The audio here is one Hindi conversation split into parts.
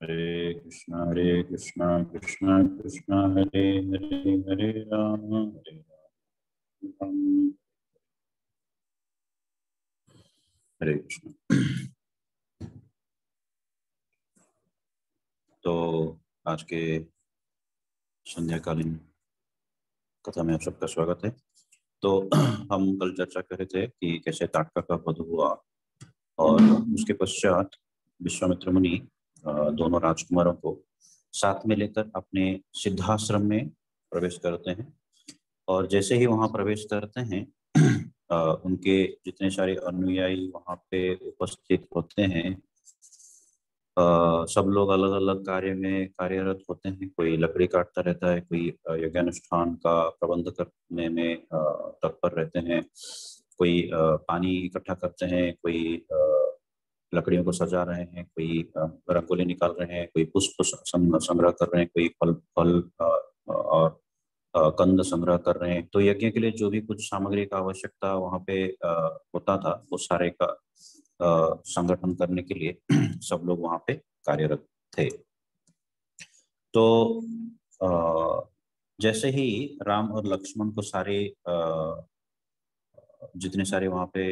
हरे कृष्णा कृष्णा कृष्णा हरे हरे हरे राम राम हरे कृष्ण। तो आज के संध्याकालीन कथा में आप सबका स्वागत है। तो हम कल चर्चा कर रहे थे कि कैसे ताटका का वध हुआ और उसके पश्चात विश्वामित्र मुनि दोनों राजकुमारों को साथ में लेकर अपने सिद्धाश्रम में प्रवेश करते हैं। और जैसे ही वहां प्रवेश करते हैं उनके जितने सारे अनुयायी वहां पे उपस्थित होते हैं, सब लोग अलग अलग कार्य में कार्यरत होते हैं। कोई लकड़ी काटता रहता है, कोई यज्ञानुष्ठान का प्रबंध करने में तत्पर रहते हैं, कोई पानी इकट्ठा करते हैं, कोई लकड़ियों को सजा रहे हैं, कोई रंगोली निकाल रहे हैं, कोई पुष्प संग्रह कर रहे हैं, कोई फल फल और कंद संग्रह कर रहे हैं। तो यज्ञ के लिए जो भी कुछ सामग्री का आवश्यकता वहाँ पे होता था, वो सारे का संगठन करने के लिए सब लोग वहाँ पे कार्यरत थे। तो जैसे ही राम और लक्ष्मण को सारे जितने सारे वहाँ पे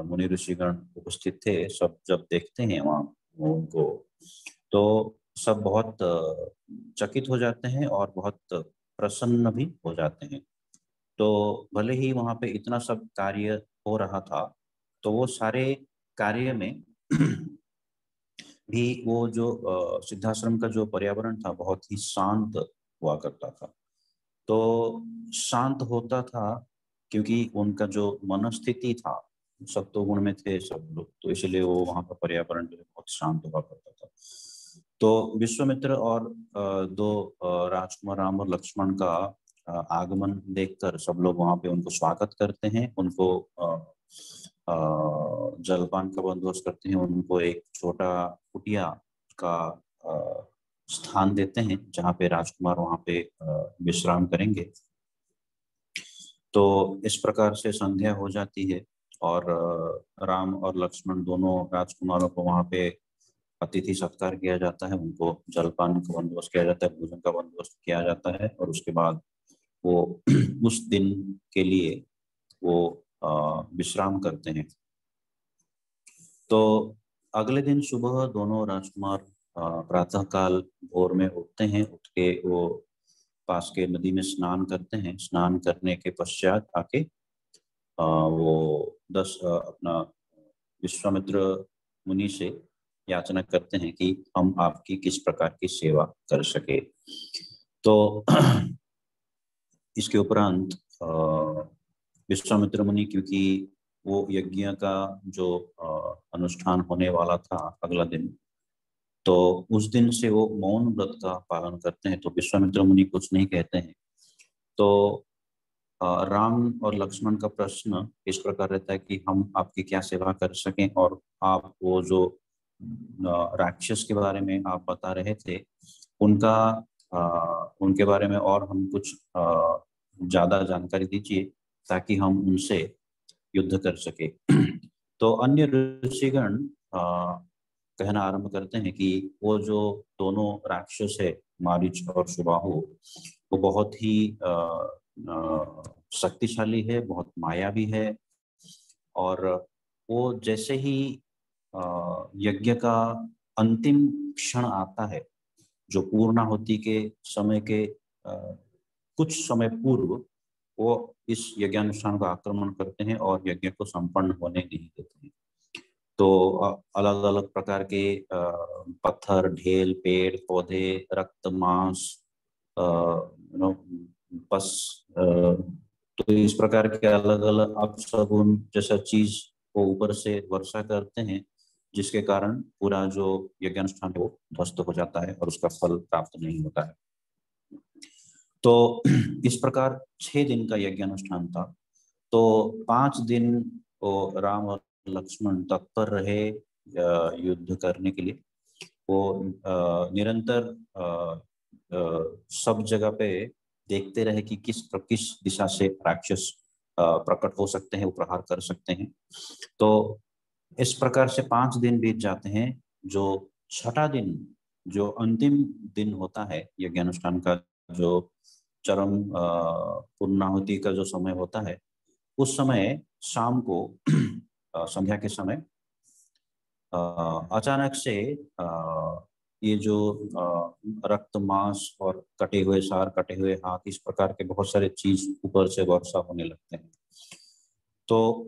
मुनि ऋषिगण उपस्थित थे, सब जब देखते हैं वहाँ उनको, तो सब बहुत चकित हो जाते हैं और बहुत प्रसन्न भी हो जाते हैं। तो भले ही वहाँ पे इतना सब कार्य हो रहा था, तो वो सारे कार्य में भी वो जो सिद्धाश्रम का जो पर्यावरण था बहुत ही शांत हुआ करता था। तो शांत होता था क्योंकि उनका जो मनस्थिति था, सत्वगुण में थे सब लोग, तो इसलिए वो वहाँ का पर्यावरण जो है बहुत शांत हुआ करता था। तो विश्वामित्र और दो राजकुमार राम और लक्ष्मण का आगमन देखकर सब लोग वहाँ पे उनको स्वागत करते हैं, उनको जलपान का बंदोबस्त करते हैं, उनको एक छोटा कुटिया का स्थान देते हैं जहाँ पे राजकुमार वहाँ पे विश्राम करेंगे। तो इस प्रकार से संध्या हो जाती है और राम और लक्ष्मण दोनों राजकुमारों को वहाँ पे अतिथि सत्कार किया जाता है, उनको जलपान का बंदोबस्त किया जाता है, भोजन का बंदोबस्त किया जाता है और उसके बाद वो उस दिन के लिए वो विश्राम करते हैं। तो अगले दिन सुबह दोनों राजकुमार प्रातःकाल भोर में उठते हैं, उठ के वो पास के नदी में स्नान करते हैं। स्नान करने के पश्चात आके वो अपना विश्वामित्र मुनि से याचना करते हैं कि हम आपकी किस प्रकार की सेवा कर सके। तो इसके उपरांत विश्वामित्र मुनि, क्योंकि वो यज्ञ का जो अनुष्ठान होने वाला था अगला दिन, तो उस दिन से वो मौन व्रत का पालन करते हैं। तो विश्वामित्र मुनि कुछ नहीं कहते हैं। तो राम और लक्ष्मण का प्रश्न इस प्रकार रहता है कि हम आपकी क्या सेवा कर सकें, और आप वो जो राक्षस के बारे में आप बता रहे थे उनका उनके बारे में और हम कुछ ज्यादा जानकारी दीजिए ताकि हम उनसे युद्ध कर सके। तो अन्य ऋषिगण कहना आरंभ करते हैं कि वो जो दोनों राक्षस है, मारीच और सुबाहु, वो बहुत ही शक्तिशाली है, बहुत मायावी है। और वो जैसे ही यज्ञ का अंतिम क्षण आता है, जो पूर्णाहुति के समय के कुछ समय पूर्व, वो इस यज्ञानुष्ठान का आक्रमण करते हैं और यज्ञ को संपन्न होने नहीं देते हैं। तो अलग अलग प्रकार के पत्थर, ढेल, पेड़ पौधे, रक्त, मांस, बस तो इस प्रकार के अलग अलग अपशगुन जैसा चीज को ऊपर से वर्षा करते हैं, जिसके कारण पूरा जो यज्ञानुष्ठान है वो ध्वस्त हो जाता है और उसका फल प्राप्त नहीं होता है। तो इस प्रकार 6 दिन का यज्ञानुष्ठान था। तो 5 दिन वो राम और लक्ष्मण तत्पर रहे युद्ध करने के लिए। वो निरंतर सब जगह पे देखते रहे कि किस दिशा से राक्षस प्रकट हो सकते हैं, वो प्रहार कर सकते हैं। तो इस प्रकार से 5 दिन बीत जाते हैं। जो छठा दिन जो अंतिम दिन होता है यज्ञानुष्ठान का, जो चरम पूर्णाहुति का जो समय होता है, उस समय शाम को संध्या के समय अचानक से ये जो रक्त, मांस और कटे हुए सार, कटे हुए हाथ, इस प्रकार के बहुत सारे चीज ऊपर से वर्षा होने लगते हैं। तो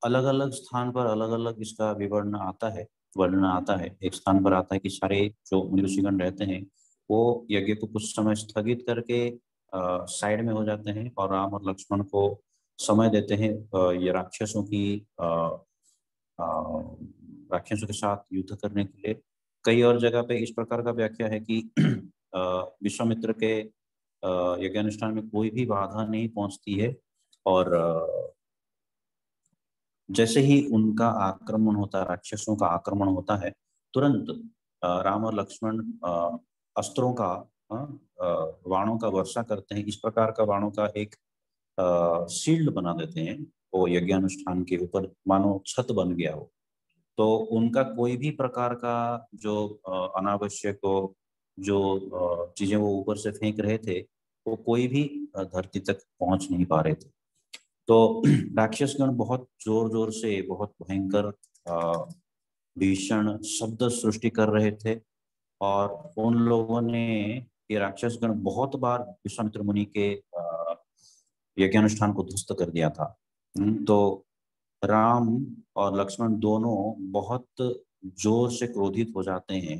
अलग अलग स्थान पर अलग अलग इसका विवरण आता है, वर्णन आता है। एक स्थान पर आता है कि सारे जो ऋषिगण रहते हैं वो यज्ञ को कुछ समय स्थगित करके साइड में हो जाते हैं और राम और लक्ष्मण को समय देते हैं ये राक्षसों के साथ युद्ध करने के लिए। कई और जगह पे इस प्रकार का व्याख्या है कि विश्वामित्र के यज्ञानुष्ठान में कोई भी बाधा नहीं पहुंचती है, और जैसे ही उनका आक्रमण होता है, राक्षसों का आक्रमण होता है, तुरंत राम और लक्ष्मण अस्त्रों का, बाणों का वर्षा करते हैं। इस प्रकार का बाणों का एक शील्ड बना देते हैं वो यज्ञानुष्ठान के ऊपर, मानो छत बन गया हो। तो उनका कोई भी प्रकार का जो अनावश्यक हो, जो चीजें वो ऊपर से फेंक रहे थे, वो कोई भी धरती तक पहुंच नहीं पा रहे थे। तो राक्षसगण बहुत जोर जोर से, बहुत भयंकर भीषण शब्द सृष्टि कर रहे थे, और उन लोगों ने, ये राक्षसगण बहुत बार विश्वामित्र मुनि के यज्ञानुष्ठान को ध्वस्त कर दिया था। तो राम और लक्ष्मण दोनों बहुत जोर से क्रोधित हो जाते हैं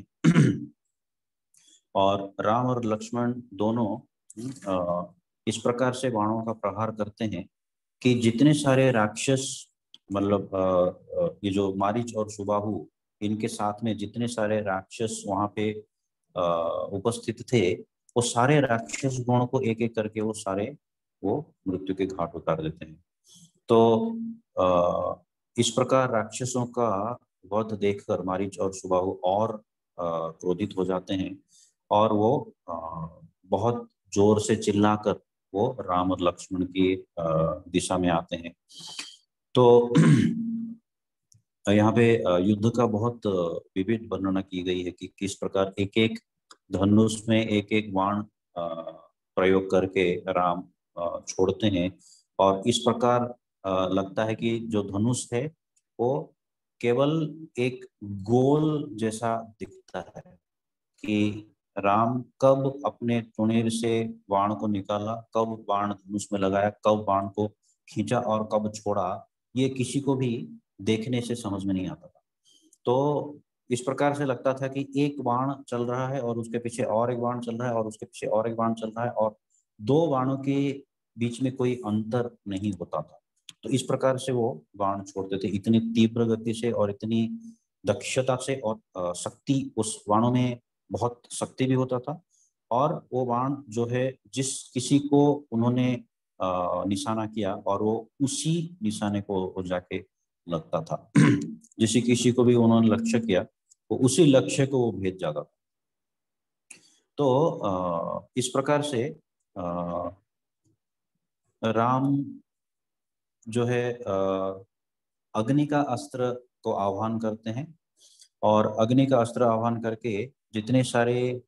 और राम और लक्ष्मण दोनों इस प्रकार से बाणों का प्रहार करते हैं कि जितने सारे राक्षस, मतलब ये जो मारीच और सुबाहु, इनके साथ में जितने सारे राक्षस वहां पे उपस्थित थे, वो सारे राक्षस गणों को एक एक करके वो मृत्यु के घाट उतार देते हैं। तो इस प्रकार राक्षसों का वध देखकर मारीच और सुबाहु और क्रोधित हो जाते हैं, और वो बहुत जोर से चिल्लाकर वो राम और लक्ष्मण की दिशा में आते हैं। तो यहाँ पे युद्ध का बहुत विविध वर्णना की गई है कि किस प्रकार एक एक धनुष में एक एक बाण प्रयोग करके राम छोड़ते हैं, और इस प्रकार लगता है कि जो धनुष है वो केवल एक गोल जैसा दिखता है, कि राम कब अपने तुणेर से बाण को निकाला, कब बाण धनुष में लगाया, कब बाण को खींचा और कब छोड़ा, ये किसी को भी देखने से समझ में नहीं आता था। तो इस प्रकार से लगता था कि एक बाण चल रहा है और उसके पीछे और एक बाण चल रहा है और उसके पीछे और एक बाण चल रहा है, और दो बाणों के बीच में कोई अंतर नहीं होता था। तो इस प्रकार से वो बाण छोड़ते थे, इतनी तीव्र गति से और इतनी दक्षता से, और शक्ति उस बाणों में, बहुत शक्ति भी होता था। और वो बाण जो है, जिस किसी को उन्होंने निशाना किया और वो उसी निशाने को जाके लगता था जिस किसी को भी उन्होंने लक्ष्य किया, वो उसी लक्ष्य को वो भेज जाता था। तो इस प्रकार से राम जो है अग्नि का अस्त्र को आह्वान करते हैं, और अग्नि का अस्त्र आह्वान करके जितने सारे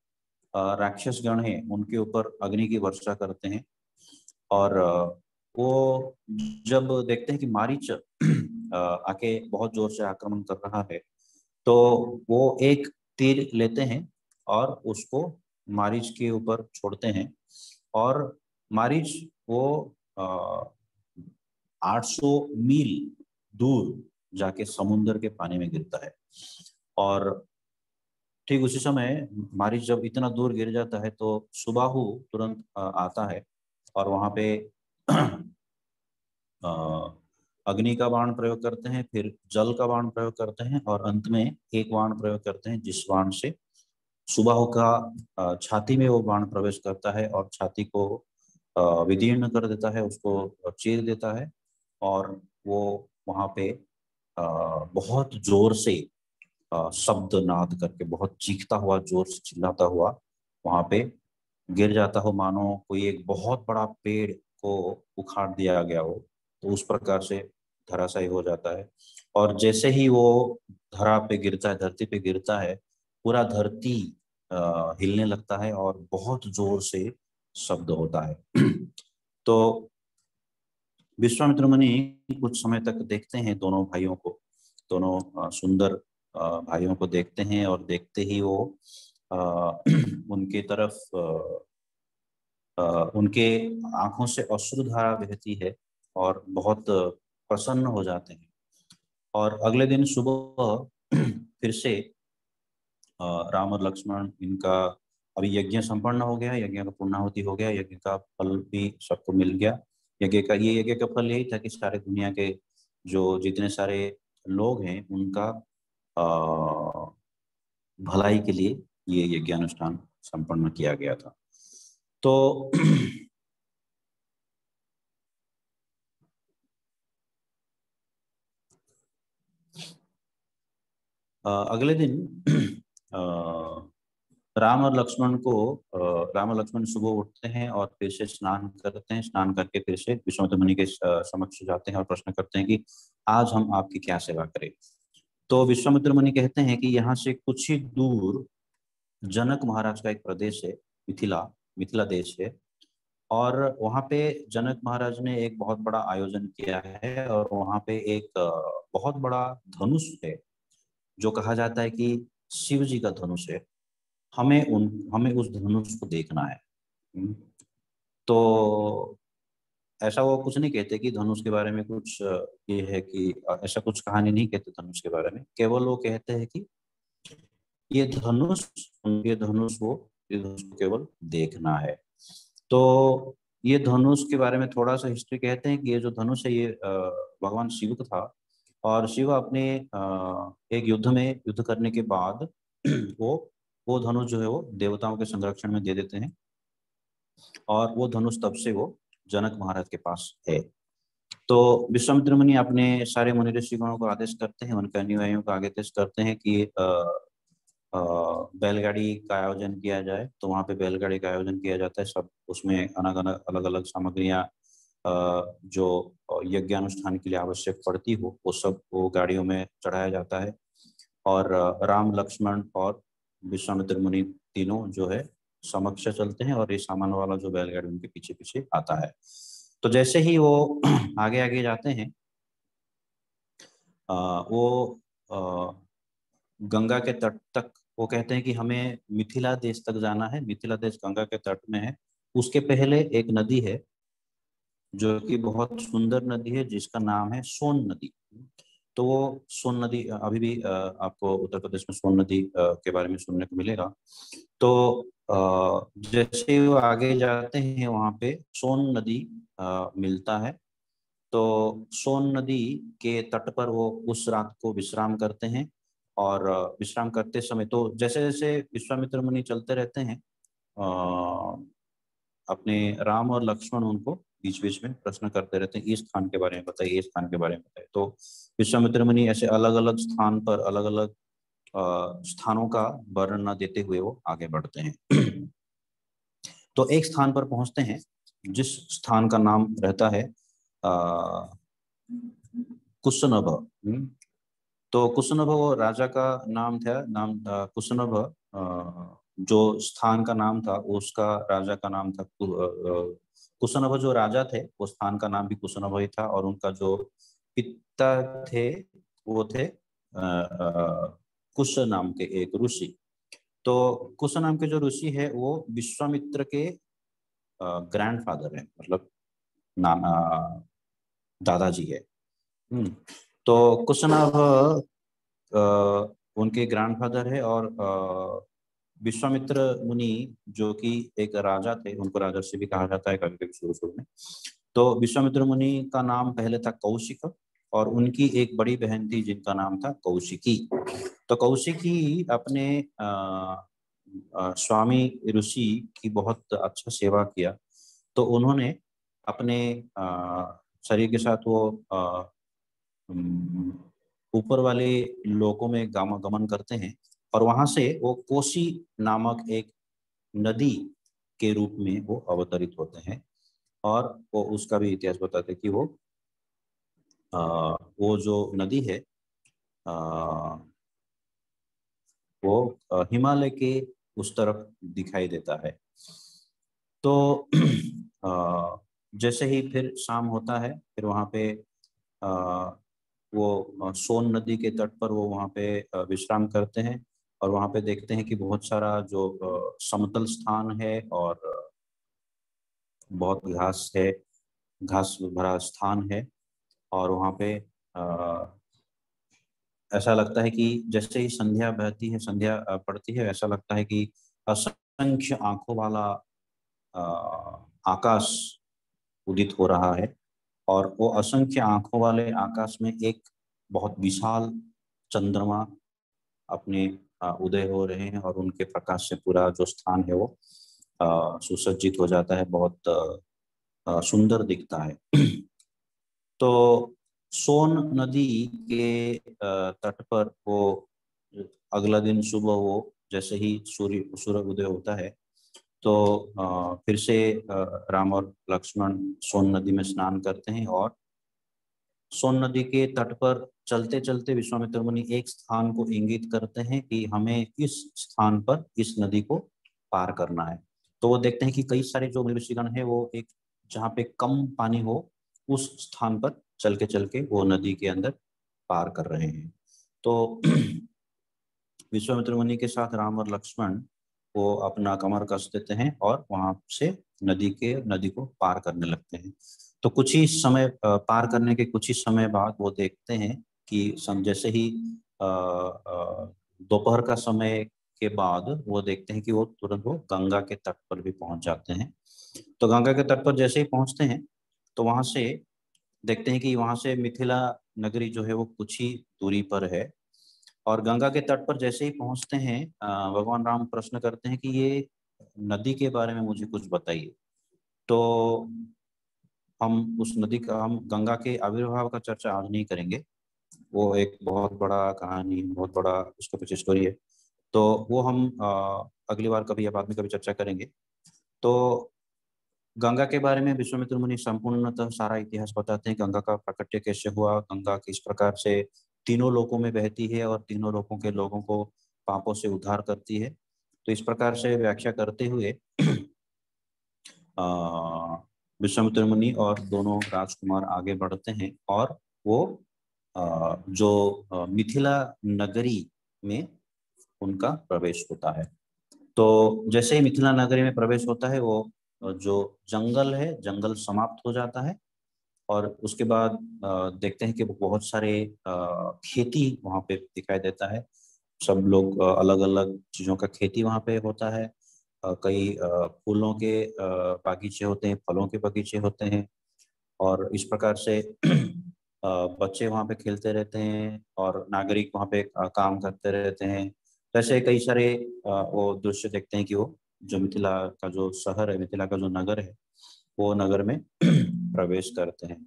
राक्षस गण हैं उनके ऊपर अग्नि की वर्षा करते हैं। और वो जब देखते हैं कि मारीच आके बहुत जोर से आक्रमण कर रहा है, तो वो एक तीर लेते हैं और उसको मारीच के ऊपर छोड़ते हैं, और मारीच वो 800 मील दूर जाके समुद्र के पानी में गिरता है। और ठीक उसी समय मारीच जब इतना दूर गिर जाता है, तो सुबाहु तुरंत आता है और वहां पे अग्नि का बाण प्रयोग करते हैं, फिर जल का बाण प्रयोग करते हैं, और अंत में एक बाण प्रयोग करते हैं जिस बाण से सुबाहु का छाती में वो बाण प्रवेश करता है और छाती को विदीर्ण कर देता है, उसको चीर देता है। और वो वहां पे बहुत जोर से शब्द नाद करके, बहुत चीखता हुआ, जोर से चिल्लाता हुआ वहां पे गिर जाता हो, मानो कोई एक बहुत बड़ा पेड़ को उखाड़ दिया गया हो। तो उस प्रकार से धराशायी हो जाता है। और जैसे ही वो धरा पे गिरता है, धरती पे गिरता है, पूरा धरती हिलने लगता है और बहुत जोर से शब्द होता है। तो विश्वामित्र मुनि कुछ समय तक देखते हैं दोनों भाइयों को, दोनों सुंदर भाइयों को देखते हैं, और देखते ही वो उनके तरफ उनके आंखों से अश्रुधारा बहती है और बहुत प्रसन्न हो जाते हैं। और अगले दिन सुबह फिर से राम और लक्ष्मण, इनका अभी यज्ञ संपन्न हो गया, यज्ञ का पूर्णाहुति हो गया, यज्ञ का फल भी सबको मिल गया। यज्ञ का फल यही था कि सारे दुनिया के जो जितने सारे लोग हैं उनका भलाई के लिए ये यज्ञानुष्ठान संपन्न किया गया था। तो अगले दिन राम और लक्ष्मण को राम और लक्ष्मण सुबह उठते हैं और फिर से स्नान करते हैं। स्नान करके फिर से विश्वामित्र मुनि के समक्ष जाते हैं और प्रश्न करते हैं कि आज हम आपकी क्या सेवा करें। तो विश्वामित्र मुनि कहते हैं कि यहाँ से कुछ ही दूर जनक महाराज का एक प्रदेश है, मिथिला, मिथिला देश है, और वहाँ पे जनक महाराज ने एक बहुत बड़ा आयोजन किया है, और वहाँ पे एक बहुत बड़ा धनुष है जो कहा जाता है कि शिव जी का धनुष है। हमें उस धनुष को देखना है। हम्म, तो ऐसा वो कुछ नहीं कहते कि धनुष के बारे में कुछ ये है कि ऐसा कुछ कहानी नहीं कहते धनुष के बारे में। केवल वो कहते हैं कि ये धनुष, ये धनुष को केवल देखना है। तो ये धनुष के बारे में थोड़ा सा हिस्ट्री कहते हैं कि ये जो धनुष है ये भगवान शिव का था, और शिव अपने एक युद्ध में युद्ध करने के बाद वो धनुष जो है वो देवताओं के संरक्षण में दे देते हैं, और वो धनुष तब से वो जनक महाराज के पास है। तो विश्वामित्र मुनि अपने सारे मुनि ऋषिगणों को आदेश करते हैं, उनके अनुयायियों को आदेश करते हैं कि बैलगाड़ी का आयोजन किया जाए। तो वहाँ पे बैलगाड़ी का आयोजन किया जाता है। सब उसमें अलग अलग सामग्रियाँ जो यज्ञानुष्ठान के लिए आवश्यक पड़ती हो वो सब वो गाड़ियों में चढ़ाया जाता है, और राम लक्ष्मण और विश्वामित्र मुनि तीनों जो है समक्ष चलते हैं, और ये सामान वाला जो बैलगाड़ी उनके पीछे पीछे आता है। तो जैसे ही वो आगे आगे जाते हैं, वो गंगा के तट तक, वो कहते हैं कि हमें मिथिला देश तक जाना है, मिथिला देश गंगा के तट में है। उसके पहले एक नदी है जो कि बहुत सुंदर नदी है, जिसका नाम है सोन नदी। तो वो सोन नदी अभी भी आपको उत्तर प्रदेश में सोन नदी के बारे में सुनने को मिलेगा। तो जैसे वो आगे जाते हैं वहाँ पे सोन नदी मिलता है। तो सोन नदी के तट पर वो उस रात को विश्राम करते हैं, और विश्राम करते समय तो जैसे जैसे विश्वामित्र मुनि चलते रहते हैं, अपने राम और लक्ष्मण उनको बीच बीच में प्रश्न करते रहते हैं, इस स्थान के बारे में बताइए, इस स्थान के बारे में बताइए। तो विश्वामित्र मुनि ऐसे अलग अलग स्थान पर अलग अलग स्थानों का वर्णन देते हुए वो आगे बढ़ते हैं। तो एक स्थान पर पहुंचते हैं जिस स्थान का नाम रहता है कुशनभ। तो कुशनभ वो राजा का नाम था, कुशनभ जो स्थान का नाम था उसका राजा का नाम था कुशनभ। जो राजा थे वो स्थान का नाम भी कुशनभ ही था, और उनका जो पिता थे वो थे कुश नाम के एक ऋषि। तो कुश नाम के जो ऋषि है वो विश्वामित्र के ग्रैंडफादर है, मतलब नाना दादाजी है। तो कुशनाभ उनके ग्रैंडफादर है, और विश्वामित्र मुनि जो कि एक राजा थे, उनको राजर्षि भी कहा जाता है कभी कभी शुरू शुरू में। तो विश्वामित्र मुनि का नाम पहले था कौशिक, और उनकी एक बड़ी बहन थी जिनका नाम था कौशिकी। तो कौशिकी अपने स्वामी ऋषि की बहुत अच्छा सेवा किया। तो उन्होंने अपने शरीर के साथ वो ऊपर वाले लोकों में गमन करते हैं, और वहां से वो कोसी नामक एक नदी के रूप में वो अवतरित होते हैं। और वो उसका भी इतिहास बताते हैं कि वो वो जो नदी है वो हिमालय के उस तरफ दिखाई देता है। तो जैसे ही फिर शाम होता है, फिर वहाँ पे वो सोन नदी के तट पर वो वहाँ पे विश्राम करते हैं। और वहाँ पे देखते हैं कि बहुत सारा जो समतल स्थान है और बहुत घास है, घास भरा स्थान है। और वहाँ पे ऐसा लगता है कि जैसे ही संध्या बहती है, संध्या पड़ती है, ऐसा लगता है कि असंख्य आंखों वाला आकाश उदित हो रहा है। और वो असंख्य आंखों वाले आकाश में एक बहुत विशाल चंद्रमा अपने उदय हो रहे हैं, और उनके प्रकाश से पूरा जो स्थान है वो सुसज्जित हो जाता है, बहुत सुंदर दिखता है। तो सोन नदी के तट पर वो अगला दिन सुबह वो जैसे ही सूर्य उदय होता है, तो फिर से राम और लक्ष्मण सोन नदी में स्नान करते हैं। और सोन नदी के तट पर चलते चलते विश्वामित्र मुनि एक स्थान को इंगित करते हैं कि हमें इस स्थान पर इस नदी को पार करना है। तो वो देखते हैं कि कई सारे जो ऋषिगण है वो एक जहाँ पे कम पानी हो उस स्थान पर चल के वो नदी के अंदर पार कर रहे हैं। तो विश्वामित्र मुनि के साथ राम और लक्ष्मण वो अपना कमर कस देते हैं और वहां से नदी को पार करने लगते हैं। तो कुछ ही समय पार करने के कुछ ही समय बाद वो देखते हैं कि जैसे ही दोपहर का समय के बाद वो देखते हैं कि वो तुरंत वो गंगा के तट पर भी पहुंच जाते हैं। तो गंगा के तट पर जैसे ही पहुंचते हैं, तो वहां से देखते हैं कि वहां से मिथिला नगरी जो है वो कुछ ही दूरी पर है। और गंगा के तट पर जैसे ही पहुंचते हैं, भगवान राम प्रश्न करते हैं कि ये नदी के बारे में मुझे कुछ बताइए। तो हम गंगा के आविर्भाव का चर्चा आज नहीं करेंगे, वो एक बहुत बड़ा कहानी, बहुत बड़ा उसके पीछे स्टोरी है। तो वो हम अगली बार कभी या बाद में कभी चर्चा करेंगे। तो गंगा के बारे में विश्वामित्र मुनि संपूर्णतः सारा इतिहास बताते हैं। गंगा का प्राकट्य कैसे हुआ, गंगा किस प्रकार से तीनों लोकों में बहती है और तीनों लोकों के लोगों को पापों से उद्धार करती है। तो इस प्रकार से व्याख्या करते हुए विश्वामित्र मुनि और दोनों राजकुमार आगे बढ़ते हैं, और वो जो मिथिला नगरी में उनका प्रवेश होता है। तो जैसे ही मिथिला नगरी में प्रवेश होता है, वो जो जंगल है, जंगल समाप्त हो जाता है। और उसके बाद देखते हैं कि बहुत सारे खेती वहाँ पे दिखाई देता है। सब लोग अलग अलग चीज़ों का खेती वहाँ पे होता है। कई फूलों के बागीचे होते हैं, फलों के बगीचे होते हैं। और इस प्रकार से बच्चे वहाँ पे खेलते रहते हैं और नागरिक वहाँ पे काम करते रहते हैं। तो ऐसे कई सारे वो दृश्य देखते हैं कि वो जो मिथिला का जो शहर है, मिथिला का जो नगर है, वो नगर में प्रवेश करते हैं।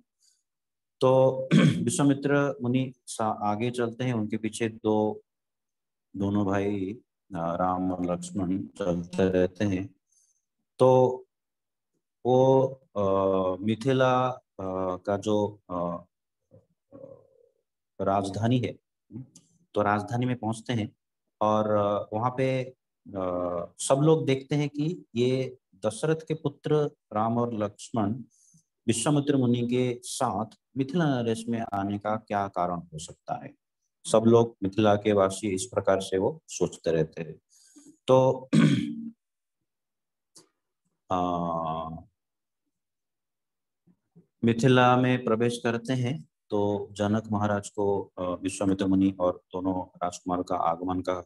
तो विश्वामित्र मुनि आगे चलते हैं, उनके पीछे दोनों भाई राम और लक्ष्मण चलते रहते हैं। तो वो मिथिला का जो राजधानी है, तो राजधानी में पहुंचते हैं। और वहाँ पे सब लोग देखते हैं कि ये दशरथ के पुत्र राम और लक्ष्मण विश्वामित्र मुनि के साथ मिथिला नरेश में आने का क्या कारण हो सकता है। सब लोग मिथिला के वासी इस प्रकार से वो सोचते रहते हैं। तो मिथिला में प्रवेश करते हैं, तो जनक महाराज को विश्वामित्र मुनि और दोनों राजकुमार का आगमन का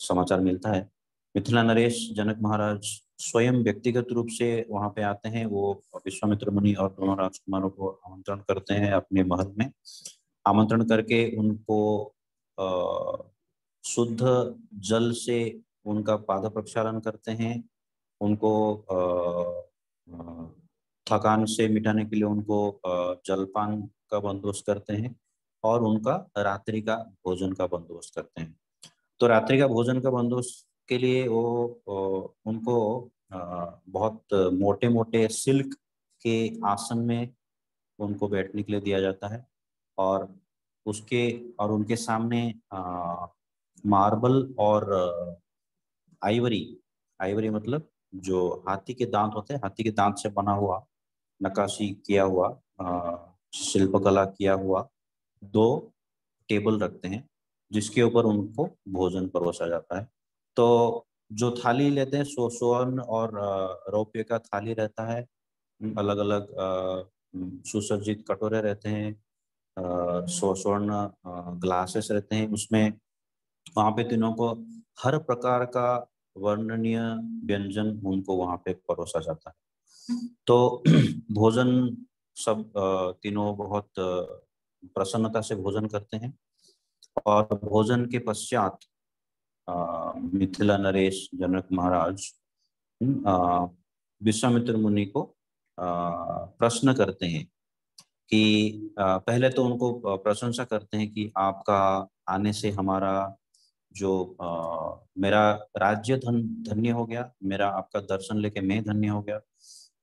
समाचार मिलता है। मिथिला नरेश जनक महाराज स्वयं व्यक्तिगत रूप से वहां पे आते हैं। वो विश्वामित्र मुनि और दोनों राजकुमारों को आमंत्रण करते हैं अपने महल में। आमंत्रण करके उनको शुद्ध जल से उनका पाद प्रक्षालन करते हैं। उनको थकान से मिटाने के लिए उनको जलपान का बंदोबस्त करते हैं, और उनका रात्रि का भोजन का बंदोबस्त करते हैं। तो रात्रि का भोजन का बंदोबस्त के लिए वो उनको बहुत मोटे मोटे सिल्क के आसन में उनको बैठने के लिए दिया जाता है। और उसके और उनके सामने मार्बल और आइवरी, आइवरी मतलब जो हाथी के दांत होते हैं, हाथी के दांत से बना हुआ, नक्काशी किया हुआ, शिल्पकला किया हुआ दो टेबल रखते हैं, जिसके ऊपर उनको भोजन परोसा जाता है। तो जो थाली लेते हैं स्वर्ण और रौप्य का थाली रहता है। अलग अलग सुसज्जित कटोरे रहते हैं, स्वर्ण ग्लासेस रहते हैं उसमें। वहाँ पे तीनों को हर प्रकार का वर्णनीय व्यंजन उनको वहाँ पे परोसा जाता है। तो भोजन सब तीनों बहुत प्रसन्नता से भोजन करते हैं। और भोजन के पश्चात मिथिला नरेश जनक महाराज विश्वामित्र मुनि को प्रश्न करते हैं कि पहले तो उनको प्रशंसा करते हैं कि आपका आने से हमारा जो मेरा राज्य धन्य हो गया, मेरा आपका दर्शन लेके मैं धन्य हो गया।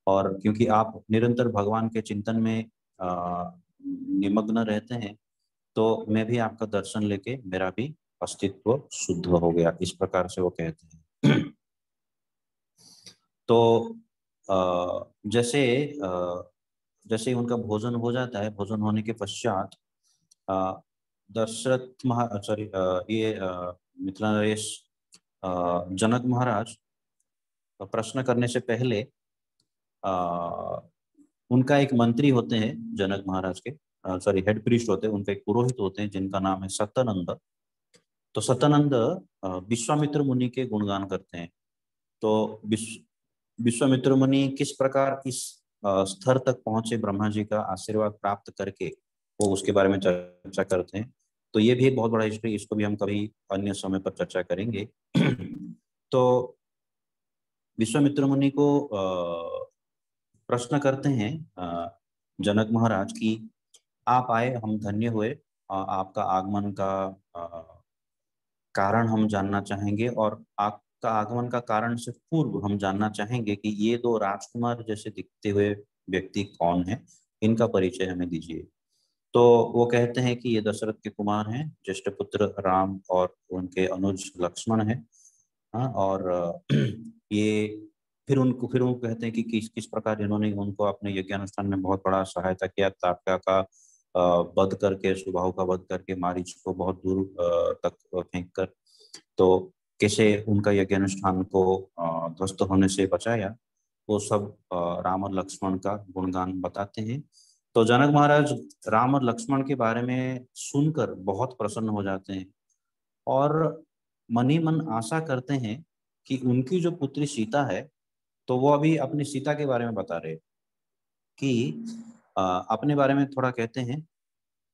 और क्योंकि आप निरंतर भगवान के चिंतन में निमग्न रहते हैं, तो मैं भी आपका दर्शन लेके मेरा भी अस्तित्व शुद्ध हो गया, इस प्रकार से वो कहते हैं। तो जैसे जैसे ही उनका भोजन हो जाता है, भोजन होने के पश्चात दशरथ सॉरी ये मिथिला नरेश जनक महाराज प्रश्न करने से पहले उनका एक मंत्री होते हैं जनक महाराज के, सॉरी हेड प्रीस्ट होते हैं, उनका एक पुरोहित होते हैं जिनका नाम है सत्यानंद। तो सत्यानंद विश्वामित्र मुनि के गुणगान करते हैं। तो विश्वामित्र मुनि किस प्रकार इस स्तर तक पहुंचे, ब्रह्मा जी का आशीर्वाद प्राप्त करके, वो उसके बारे में चर्चा करते हैं। तो ये भी एक बहुत बड़ा हिस्ट्री, इसको भी हम कभी अन्य समय पर चर्चा करेंगे। तो विश्वामित्र मुनि को प्रश्न करते हैं जनक महाराज की आप आए, हम धन्य हुए, आपका आगमन का कारण हम जानना चाहेंगे, और आपका आगमन का कारण से पूर्व हम जानना चाहेंगे कि ये दो राजकुमार जैसे दिखते हुए व्यक्ति कौन है, इनका परिचय हमें दीजिए। तो वो कहते हैं कि ये दशरथ के कुमार हैं, ज्येष्ठ पुत्र राम और उनके अनुज लक्ष्मण हैं। हाँ, और ये फिर वो कहते हैं कि किस प्रकार इन्होंने उनको अपने यज्ञानुष्ठान में बहुत बड़ा सहायता किया, ताटका का वध करके, सुबाहु का वध करके, मारीच को बहुत दूर तक फेंक कर, तो कैसे उनका यज्ञानुष्ठान को ध्वस्त होने से बचाया, वो सब राम और लक्ष्मण का गुणगान बताते हैं। तो जनक महाराज राम और लक्ष्मण के बारे में सुनकर बहुत प्रसन्न हो जाते हैं, और मन ही मन आशा करते हैं कि उनकी जो पुत्री सीता है, तो वो अभी अपनी सीता के बारे में बता रहे कि अपने बारे में थोड़ा कहते हैं,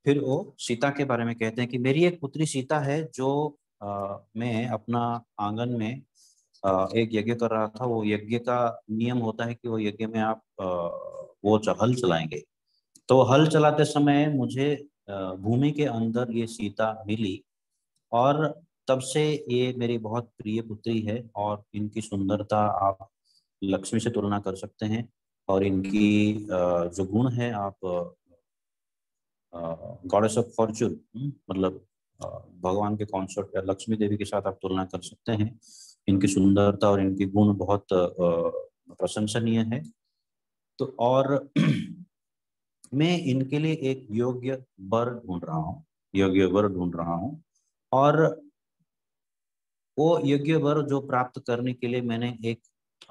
फिर वो सीता के बारे में कहते हैं कि मेरी एक पुत्री सीता है जो मैं अपना आंगन में एक यज्ञ कर रहा था। वो यज्ञ का नियम होता है कि वो यज्ञ में आप वो हल चलाएंगे। तो हल चलाते समय मुझे भूमि के अंदर ये सीता मिली, और तब से ये मेरी बहुत प्रिय पुत्री है, और इनकी सुंदरता आप लक्ष्मी से तुलना कर सकते हैं, और इनकी जो गुण है आप गॉडेस ऑफ फॉर्चून, मतलब भगवान के कॉन्सर्ट या लक्ष्मी देवी के साथ आप तुलना कर सकते हैं। इनकी सुंदरता और इनके गुण बहुत प्रशंसनीय है। तो और मैं इनके लिए एक योग्य वर ढूंढ रहा हूँ, योग्य वर ढूंढ रहा हूँ। और वो योग्य वर जो प्राप्त करने के लिए मैंने एक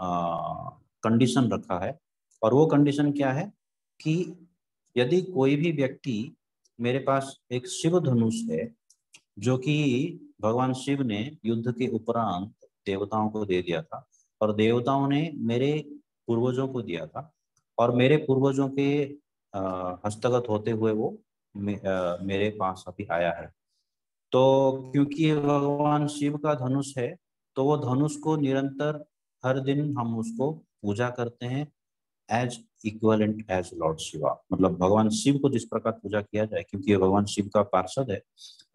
कंडीशन रखा है, और वो कंडीशन क्या है कि यदि कोई भी व्यक्ति, मेरे पास एक शिव धनुष है जो कि भगवान शिव ने युद्ध के उपरांत देवताओं को दे दिया था, और देवताओं ने मेरे पूर्वजों को दिया था, और मेरे पूर्वजों के हस्तगत होते हुए वो मेरे पास अभी आया है। तो क्योंकि ये भगवान शिव का धनुष है, तो वो धनुष को निरंतर हर दिन हम उसको पूजा करते हैं, as equivalent as lord Shiva. मतलब भगवान शिव को जिस प्रकार पूजा किया जाए, क्योंकि ये भगवान शिव का पार्षद है,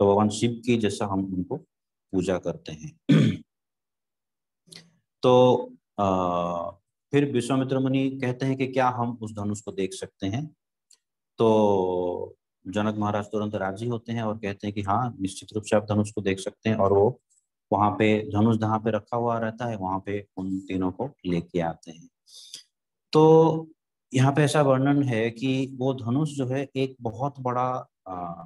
तो भगवान शिव की जैसा हम उनको पूजा करते हैं। तो फिर विश्वामित्र मुनि कहते हैं कि क्या हम उस धनुष को देख सकते हैं। तो जनक महाराज तुरंत राजी होते हैं और कहते हैं कि हाँ, निश्चित रूप से आप धनुष को देख सकते हैं। और वो वहां पे धनुष जहाँ पे रखा हुआ रहता है वहां पे उन तीनों को लेके आते हैं। तो यहाँ पे ऐसा वर्णन है कि वो धनुष जो है एक बहुत बड़ा आ,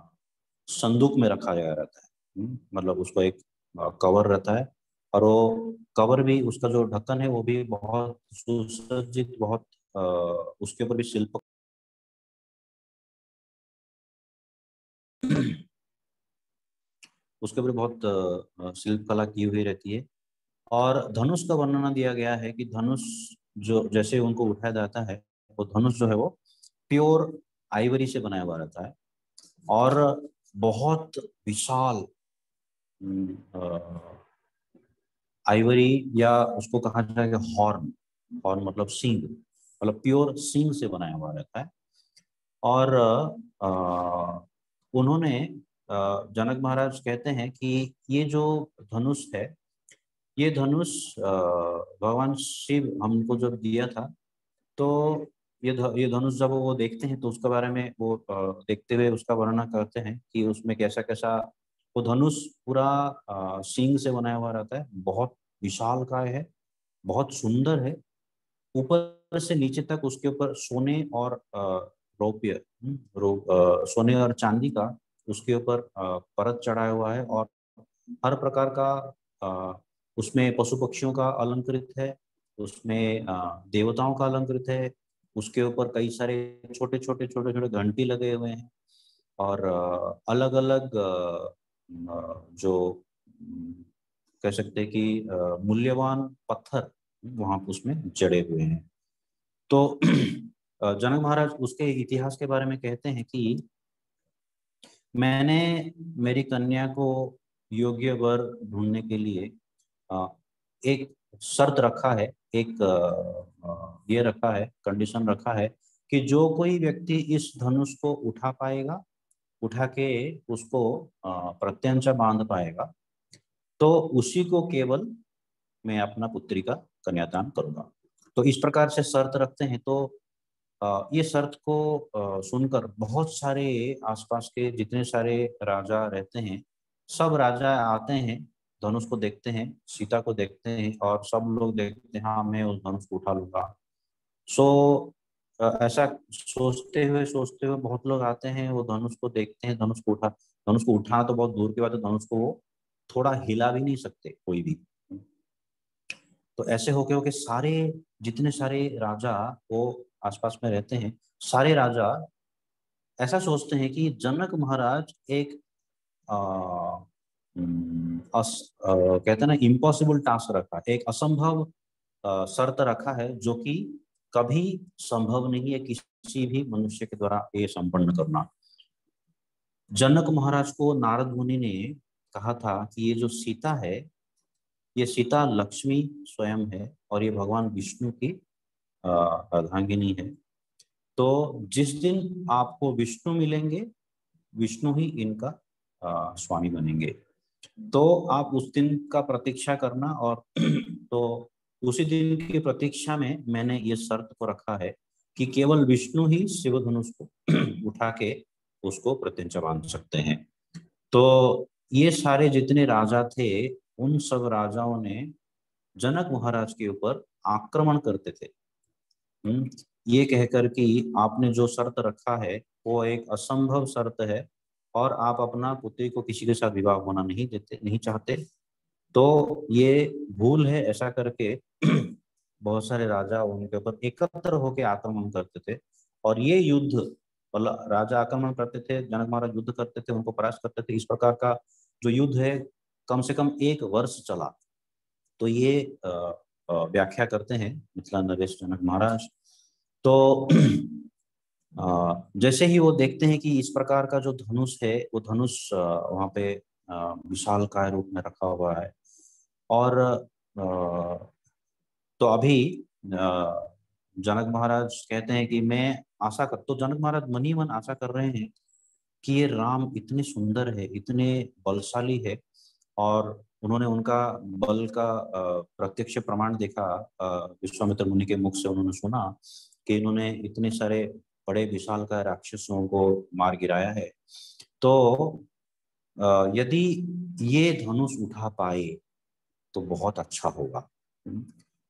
संदूक में रखा गया रहता है। मतलब उसको एक कवर रहता है, और वो कवर भी, उसका जो ढक्कन है वो भी बहुत सुसज्जित, बहुत उसके ऊपर भी शिल्प उसके ऊपर बहुत शिल्प कला की हुई रहती है। और धनुष का वर्णना दिया गया है कि धनुष जो जैसे उनको उठाया जाता है, वो धनुष जो है वो प्योर आइवरी से बनाया हुआ रहता है, और बहुत विशाल आइवरी, या उसको कहा जाएगा हॉर्न। हॉर्न मतलब सींग, मतलब प्योर सींग से बनाया हुआ रहता है। और उन्होंने जनक महाराज कहते हैं कि ये जो धनुष है, ये धनुष भगवान शिव हमको जब दिया था, तो ये धनुष जब वो देखते हैं तो उसके बारे में वो देखते हुए उसका वर्णन करते हैं कि उसमें कैसा कैसा वो धनुष पूरा सींग से बनाया हुआ रहता है, बहुत विशालकाय है, बहुत सुंदर है। ऊपर से नीचे तक उसके ऊपर सोने और रौप्य, सोने और चांदी का उसके ऊपर परत चढ़ाया हुआ है। और हर प्रकार का उसमें पशु पक्षियों का अलंकृत है, उसमें देवताओं का अलंकृत है। उसके ऊपर कई सारे छोटे छोटे छोटे छोटे घंटी लगे हुए हैं, और अलग अलग जो कह सकते हैं कि मूल्यवान पत्थर वहां पर उसमें जड़े हुए हैं। तो जनक महाराज उसके इतिहास के बारे में कहते हैं कि मैंने मेरी कन्या को योग्य वर ढूंढने के लिए एक शर्त रखा है, एक ये रखा है, कंडीशन रखा है कि जो कोई व्यक्ति इस धनुष को उठा पाएगा, उठा के उसको प्रत्यंचा बांध पाएगा, तो उसी को केवल मैं अपना पुत्री का कन्यादान करूंगा। तो इस प्रकार से शर्त रखते हैं। तो ये शर्त को सुनकर बहुत सारे आसपास के जितने सारे राजा रहते हैं, सब राजा आते हैं, धनुष को देखते हैं, सीता को देखते हैं, और सब लोग देखते हैं हाँ मैं उस धनुष को उठा लूंगा। सो ऐसा सोचते हुए बहुत लोग आते हैं, वो धनुष को देखते हैं, धनुष को उठाना तो बहुत दूर की बात है, धनुष को वो थोड़ा हिला भी नहीं सकते कोई भी। तो ऐसे होके सारे जितने सारे राजा वो आसपास में रहते हैं, सारे राजा ऐसा सोचते हैं कि जनक महाराज एक आ, कहते हैं ना, इम्पॉसिबल टास्क रखा है, एक असंभव शर्त रखा है, जो कि कभी संभव नहीं है किसी भी मनुष्य के द्वारा ये संपन्न करना। जनक महाराज को नारद मुनि ने कहा था कि ये जो सीता है, ये सीता लक्ष्मी स्वयं है, और ये भगवान विष्णु की अर्धांगिनी है। तो जिस दिन आपको विष्णु मिलेंगे, विष्णु ही इनका स्वामी बनेंगे। तो आप उस दिन का प्रतीक्षा करना। और तो उसी दिन की प्रतीक्षा में मैंने ये शर्त को रखा है कि केवल विष्णु ही शिव धनुष को उठा के उसको प्रत्यंचा बांध सकते हैं। तो ये सारे जितने राजा थे, उन सब राजाओं ने जनक महाराज के ऊपर आक्रमण करते थे, ये कहकर कि आपने जो शर्त रखा है वो एक असंभव शर्त है, और आप अपना पुत्री को किसी के साथ विवाह होना नहीं चाहते, तो ये भूल है, ऐसा करके बहुत सारे राजा उनके ऊपर एकत्र होकर आक्रमण करते थे। और ये युद्ध, मतलब राजा आक्रमण करते थे, जनक महाराज युद्ध करते थे, उनको परास्त करते थे। इस प्रकार का जो युद्ध है कम से कम 1 वर्ष चला। तो ये व्याख्या करते हैं मिथिला नरेश जनक महाराज। तो जैसे ही वो देखते हैं कि इस प्रकार का जो धनुष है, वो धनुष वहाँ पे विशाल काय रूप में रखा हुआ है। और तो अभी जनक महाराज कहते हैं कि मैं तो जनक महाराज मन ही मन आशा कर रहे हैं कि ये राम इतने सुंदर है, इतने बलशाली है। और उन्होंने उनका बल का प्रत्यक्ष प्रमाण देखा, विश्वामित्र मुनि के मुख से उन्होंने सुना कि इन्होंने इतने सारे बड़े विशालकाय राक्षसों को मार गिराया है। तो यदि ये धनुष उठा पाए तो बहुत अच्छा होगा।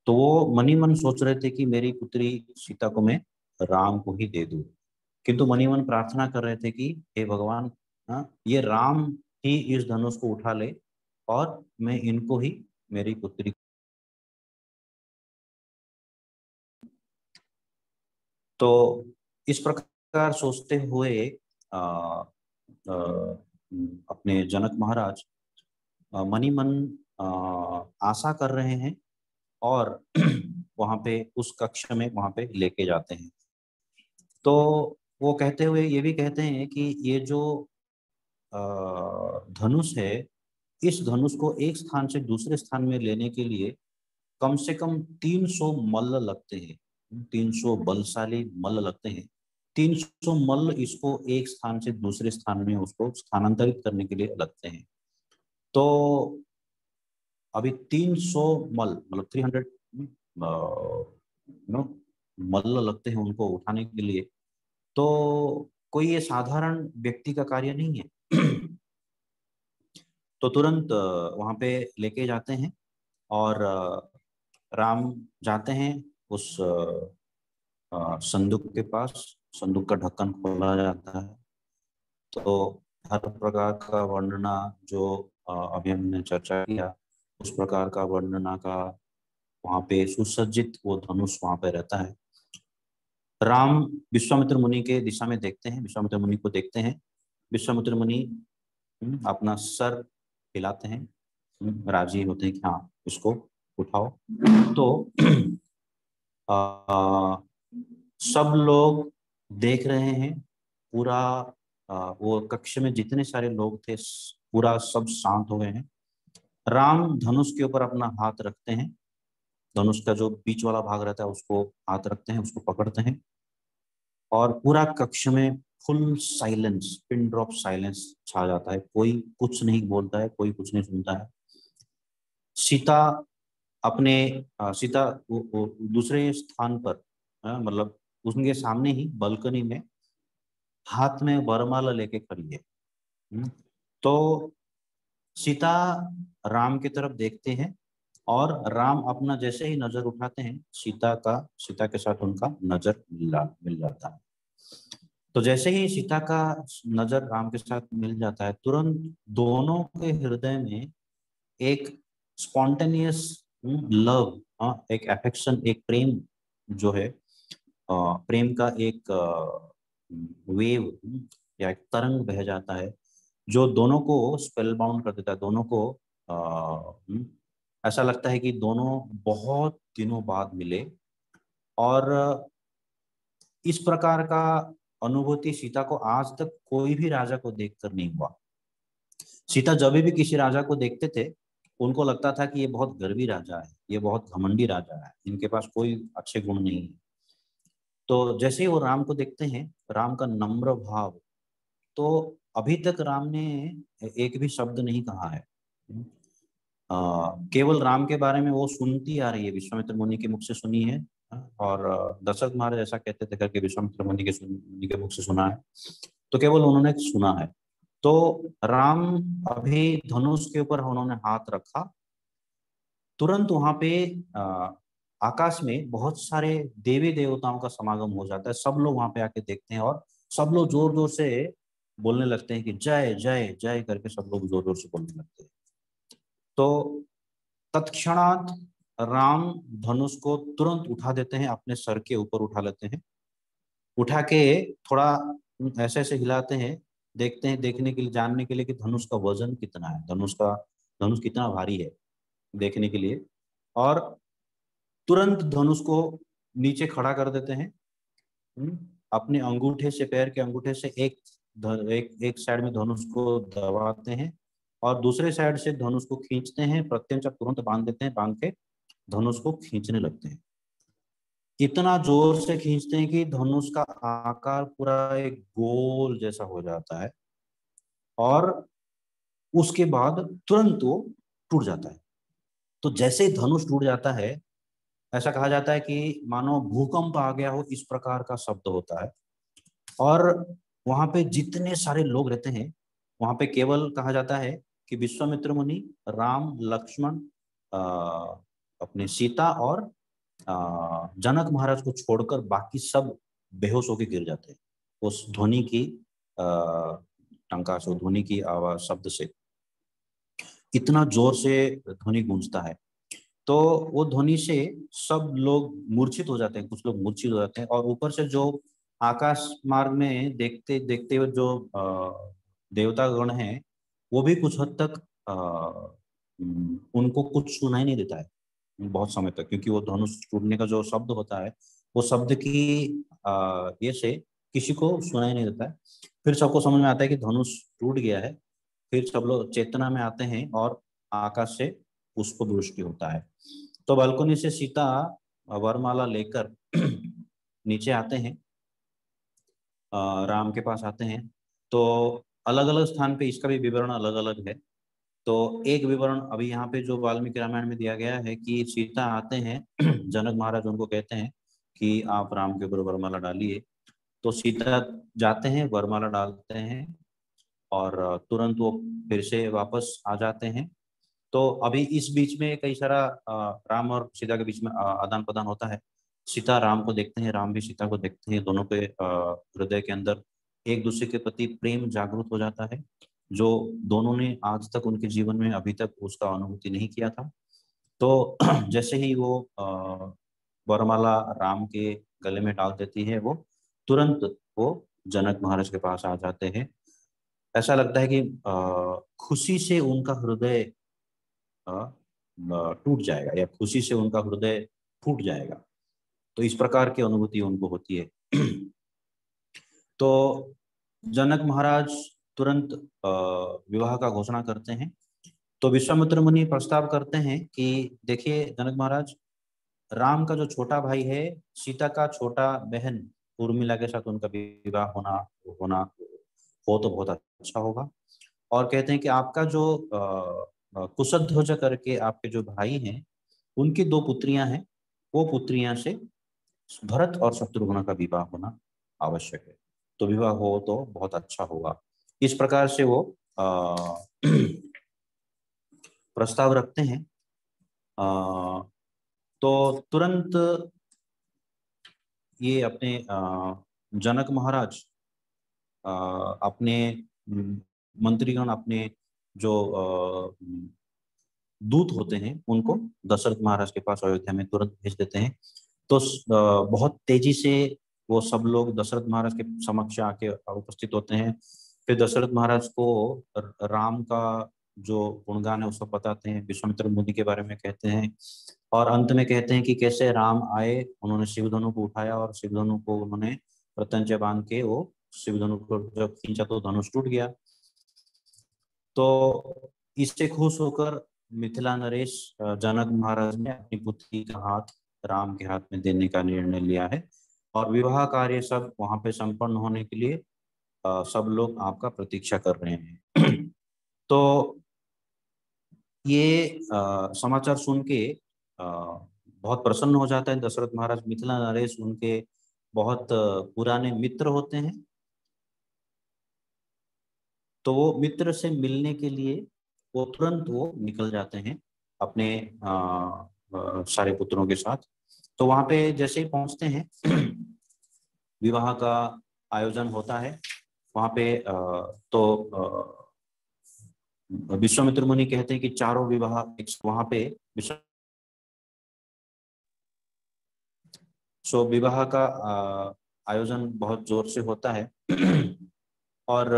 तो वो मनी मन सोच रहे थे कि मेरी पुत्री सीता को मैं राम को ही दे दूं, किंतु मनी मन प्रार्थना कर रहे थे कि हे भगवान, ये राम ही इस धनुष को उठा ले और मैं इनको ही मेरी पुत्री। तो इस प्रकार सोचते हुए आ, आ, अपने जनक महाराज मनी मन आशा कर रहे हैं और वहां पे उस कक्ष में वहां पे लेके जाते हैं। तो वो कहते हुए ये भी कहते हैं कि ये जो धनुष है, इस धनुष को एक स्थान से दूसरे स्थान में लेने के लिए कम से कम 300 मल्ल लगते हैं। 300 बलशाली मल्ल लगते हैं। 300 मल्ल इसको एक स्थान से दूसरे स्थान में उसको स्थानांतरित करने के लिए लगते हैं। तो अभी 300 मल मतलब 300 नो मल्ल लगते हैं उनको उठाने के लिए। तो कोई ये साधारण व्यक्ति का कार्य नहीं है। तो तुरंत वहां पे लेके जाते हैं और राम जाते हैं उस संदूक के पास। संदूक का ढक्कन खोला जाता है तो हर प्रकार का वर्णना जो अभी हमने चर्चा किया उस प्रकार का वर्णना का वहां पे सुसज्जित वो धनुष वहां पे रहता है। राम विश्वामित्र मुनि के दिशा में देखते हैं, विश्वामित्र मुनि को देखते हैं। विश्वामित्र मुनि अपना सर हिलाते हैं, राजी होते हैं कि हाँ इसको उठाओ। तो आ, सब लोग देख रहे हैं। पूरा वो कक्ष में जितने सारे लोग थे पूरा सब शांत हो गए हैं। राम धनुष के ऊपर अपना हाथ रखते हैं, धनुष का जो बीच वाला भाग रहता है उसको हाथ रखते हैं, उसको पकड़ते हैं और पूरा कक्ष में full silence, pin drop silence छा जाता है। कोई कुछ नहीं बोलता है, कोई कुछ नहीं सुनता है। सीता अपने सीता वो दूसरे स्थान पर मतलब उनके सामने ही बालकनी में हाथ में वरमाला लेके खड़ी है। तो सीता राम की तरफ देखते हैं और राम अपना जैसे ही नजर उठाते हैं सीता के साथ उनका नजर मिल जाता है। तो जैसे ही सीता का नजर राम के साथ मिल जाता है तुरंत दोनों के हृदय में एक स्पॉन्टेनियस लव, एक अफेक्शन, एक प्रेम जो है, प्रेम का एक वेव या एक तरंग बह जाता है जो दोनों को स्पेल बाउंड कर देता है। दोनों को ऐसा लगता है कि दोनों बहुत दिनों बाद मिले। और इस प्रकार का अनुभूति सीता को आज तक कोई भी राजा को देखकर नहीं हुआ। सीता जब भी किसी राजा को देखते थे उनको लगता था कि ये बहुत गर्वी राजा है, ये बहुत घमंडी राजा है, इनके पास कोई अच्छे गुण नहीं है। तो जैसे ही वो राम को देखते हैं, राम का नम्र भाव, तो अभी तक राम ने एक भी शब्द नहीं कहा है। केवल राम के बारे में वो सुनती आ रही है, विश्वामित्र मुनि के मुख से सुनी है। और दशरथ महाराज ऐसा कहते थे करके विश्वामित्र मुनि के मुख से सुना है। तो केवल उन्होंने सुना है। तो राम अभी धनुष के ऊपर उन्होंने हाथ रखा, तुरंत वहां पे आकाश में बहुत सारे देवी देवताओं का समागम हो जाता है। सब लोग वहां पे आके देखते हैं और सब लोग जोर जोर से बोलने लगते हैं कि जय जय जय करके सब लोग जोर जोर से बोलने लगते हैं। तो तत्क्षणात राम धनुष को तुरंत उठा देते हैं, अपने सर के ऊपर उठा लेते हैं। उठा के थोड़ा ऐसे ऐसे हिलाते हैं, देखते हैं, देखने के लिए, जानने के लिए कि धनुष का वजन कितना है, धनुष कितना भारी है देखने के लिए। और तुरंत धनुष को नीचे खड़ा कर देते हैं। अपने अंगूठे से, पैर के अंगूठे से एक साइड में धनुष को दबाते हैं और दूसरे साइड से धनुष को खींचते हैं। प्रत्यंचा तुरंत बांध देते हैं, बांध के धनुष को खींचने लगते हैं। इतना जोर से खींचते हैं कि धनुष का आकार पूरा एक गोल जैसा हो जाता है और उसके बाद तुरंत वो टूट जाता है। तो जैसे ही धनुष टूट जाता है, ऐसा कहा जाता है कि मानो भूकंप आ गया हो, इस प्रकार का शब्द होता है। और वहां पे जितने सारे लोग रहते हैं, वहां पे केवल कहा जाता है कि विश्वामित्र मुनि, राम, लक्ष्मण, अ, अपने सीता और जनक महाराज को छोड़कर बाकी सब बेहोश होकर गिर जाते हैं उस ध्वनि की टंका से, ध्वनि की आवाज, शब्द से। इतना जोर से ध्वनि गूंजता है, तो वो ध्वनि से सब लोग मूर्छित हो जाते हैं, कुछ लोग मूर्छित हो जाते हैं। और ऊपर से जो आकाश मार्ग में देखते देखते हुए जो देवता गण हैं, वो भी कुछ हद तक उनको कुछ सुनाई नहीं देता है बहुत समय तक, क्योंकि वो धनुष टूटने का जो शब्द होता है, वो शब्द की ये से किसी को सुनाई नहीं देता है। फिर सबको समझ में आता है कि धनुष टूट गया है। फिर सब लोग चेतना में आते हैं और आकाश से पुष्प वृष्टि होता है। तो बालकनी से सीता वरमाला लेकर नीचे आते हैं, राम के पास आते हैं। तो अलग अलग स्थान पे इसका भी विवरण अलग अलग है। तो एक विवरण अभी यहाँ पे जो वाल्मीकि रामायण में दिया गया है कि सीता आते हैं, जनक महाराज उनको कहते हैं कि आप राम के ऊपर वरमाला डालिए। तो सीता जाते हैं, वरमाला डालते हैं, और तुरंत वो फिर से वापस आ जाते हैं। तो अभी इस बीच में कई सारा राम और सीता के बीच में आदान प्रदान होता है। सीता राम को देखते हैं, राम भी सीता को देखते हैं। दोनों के हृदय के अंदर एक दूसरे के प्रति प्रेम जागृत हो जाता है, जो दोनों ने आज तक उनके जीवन में अभी तक उसका अनुभूति नहीं किया था। तो जैसे ही वो वरमाला राम के गले में डाल देती है, वो तुरंत वो जनक महाराज के पास आ जाते हैं। ऐसा लगता है कि खुशी से उनका हृदय टूट जाएगा, या खुशी से उनका हृदय फूट जाएगा। तो इस प्रकार की अनुभूति उनको होती है। तो जनक महाराज तुरंत विवाह का घोषणा करते हैं। तो विश्वामित्र मुनि प्रस्ताव करते हैं कि देखिए जनक महाराज, राम का जो छोटा भाई है, सीता का छोटा बहन उर्मिला के साथ उनका विवाह होना होना हो तो बहुत अच्छा होगा। और कहते हैं कि आपका जो कुशध्वज करके आपके जो भाई हैं, उनकी दो पुत्रियां हैं, वो पुत्रियां से भरत और शत्रुघ्न का विवाह होना आवश्यक है। तो विवाह हो तो बहुत अच्छा होगा। इस प्रकार से वो प्रस्ताव रखते हैं। तो तुरंत ये अपने जनक महाराज अपने मंत्रीगण, अपने जो दूत होते हैं, उनको दशरथ महाराज के पास अयोध्या में तुरंत भेज देते हैं। तो बहुत तेजी से वो सब लोग दशरथ महाराज के समक्ष आके उपस्थित होते हैं। फिर दशरथ महाराज को राम का जो गुणगान है उसको बताते हैं, विश्वामित्र मुनि के बारे में कहते हैं, और अंत में कहते हैं कि कैसे राम आए, उन्होंने शिवधनु को उठाया और शिवधनु को उन्होंने प्रत्यंचा बांध के वो शिवधनु को जब खींचा तो धनुष टूट गया। तो इससे खुश होकर मिथिला नरेश जनक महाराज ने अपनी पुत्री का हाथ राम के हाथ में देने का निर्णय लिया है। और विवाह कार्य सब वहां पे संपन्न होने के लिए सब लोग आपका प्रतीक्षा कर रहे हैं। तो ये समाचार सुन के बहुत प्रसन्न हो जाता है दशरथ महाराज। मिथिला नरेश उनके बहुत पुराने मित्र होते हैं। तो वो मित्र से मिलने के लिए वो तुरंत वो निकल जाते हैं अपने सारे पुत्रों के साथ। तो वहां पे जैसे ही पहुंचते हैं, विवाह का आयोजन होता है वहां पे। तो विश्वामित्र मुनि कहते हैं कि चारों विवाह वहां पे विवाह का आयोजन बहुत जोर से होता है। और